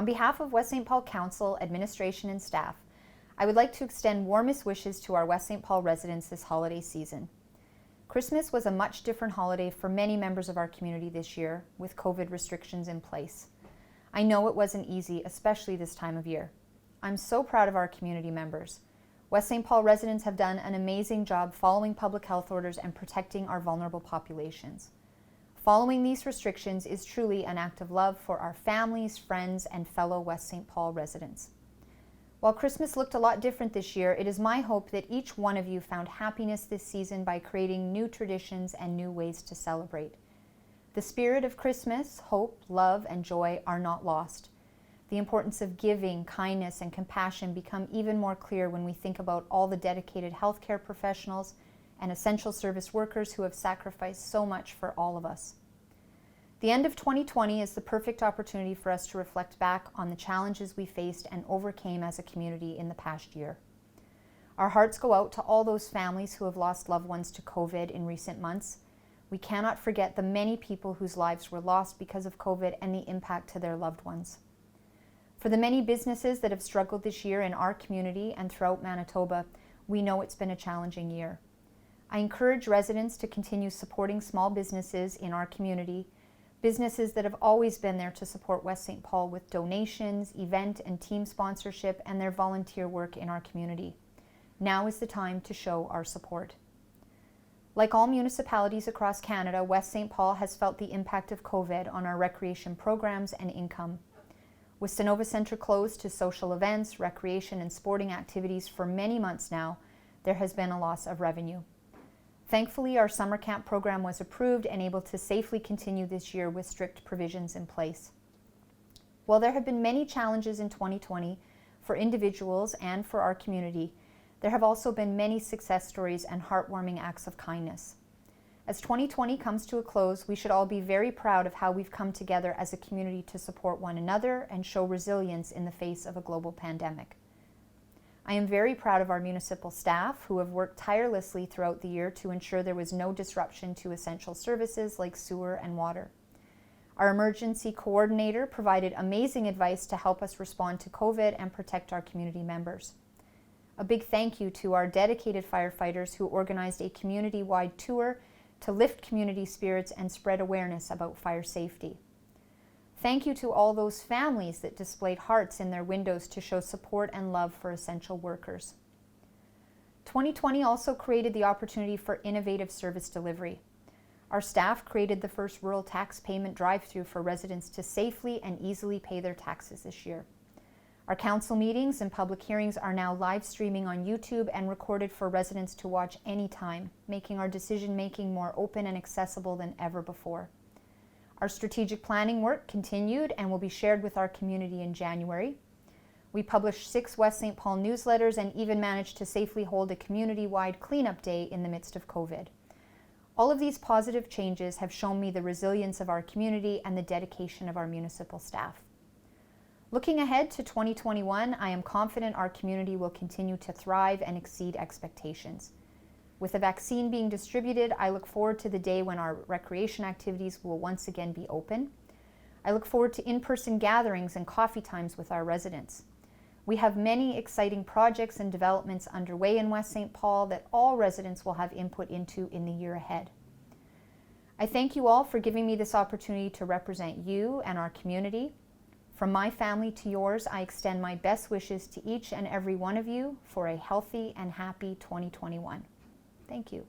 On behalf of West St. Paul Council, administration, and staff, I would like to extend warmest wishes to our West St. Paul residents this holiday season. Christmas was a much different holiday for many members of our community this year, with COVID restrictions in place. I know it wasn't easy, especially this time of year. I'm so proud of our community members. West St. Paul residents have done an amazing job following public health orders and protecting our vulnerable populations. Following these restrictions is truly an act of love for our families, friends, and fellow West St. Paul residents. While Christmas looked a lot different this year, it is my hope that each one of you found happiness this season by creating new traditions and new ways to celebrate. The spirit of Christmas, hope, love, and joy are not lost. The importance of giving, kindness, and compassion become even more clear when we think about all the dedicated healthcare professionals and essential service workers who have sacrificed so much for all of us. The end of 2020 is the perfect opportunity for us to reflect back on the challenges we faced and overcame as a community in the past year. Our hearts go out to all those families who have lost loved ones to COVID in recent months. We cannot forget the many people whose lives were lost because of COVID and the impact to their loved ones. For the many businesses that have struggled this year in our community and throughout Manitoba, we know it's been a challenging year. I encourage residents to continue supporting small businesses in our community, businesses that have always been there to support West St. Paul with donations, event and team sponsorship, and their volunteer work in our community. Now is the time to show our support. Like all municipalities across Canada, West St. Paul has felt the impact of COVID on our recreation programs and income. With Sonova Centre closed to social events, recreation, and sporting activities for many months now, there has been a loss of revenue. Thankfully, our summer camp program was approved and able to safely continue this year with strict provisions in place. While there have been many challenges in 2020 for individuals and for our community, there have also been many success stories and heartwarming acts of kindness. As 2020 comes to a close, we should all be very proud of how we've come together as a community to support one another and show resilience in the face of a global pandemic. I am very proud of our municipal staff who have worked tirelessly throughout the year to ensure there was no disruption to essential services like sewer and water. Our emergency coordinator provided amazing advice to help us respond to COVID and protect our community members. A big thank you to our dedicated firefighters who organized a community-wide tour to lift community spirits and spread awareness about fire safety. Thank you to all those families that displayed hearts in their windows to show support and love for essential workers. 2020 also created the opportunity for innovative service delivery. Our staff created the first rural tax payment drive-through for residents to safely and easily pay their taxes this year. Our council meetings and public hearings are now live streaming on YouTube and recorded for residents to watch anytime, making our decision-making more open and accessible than ever before. Our strategic planning work continued and will be shared with our community in January. We published 6 West St. Paul newsletters and even managed to safely hold a community-wide cleanup day in the midst of COVID. All of these positive changes have shown me the resilience of our community and the dedication of our municipal staff. Looking ahead to 2021, I am confident our community will continue to thrive and exceed expectations. With a vaccine being distributed, I look forward to the day when our recreation activities will once again be open. I look forward to in-person gatherings and coffee times with our residents. We have many exciting projects and developments underway in West St. Paul that all residents will have input into in the year ahead. I thank you all for giving me this opportunity to represent you and our community. From my family to yours, I extend my best wishes to each and every one of you for a healthy and happy 2021. Thank you.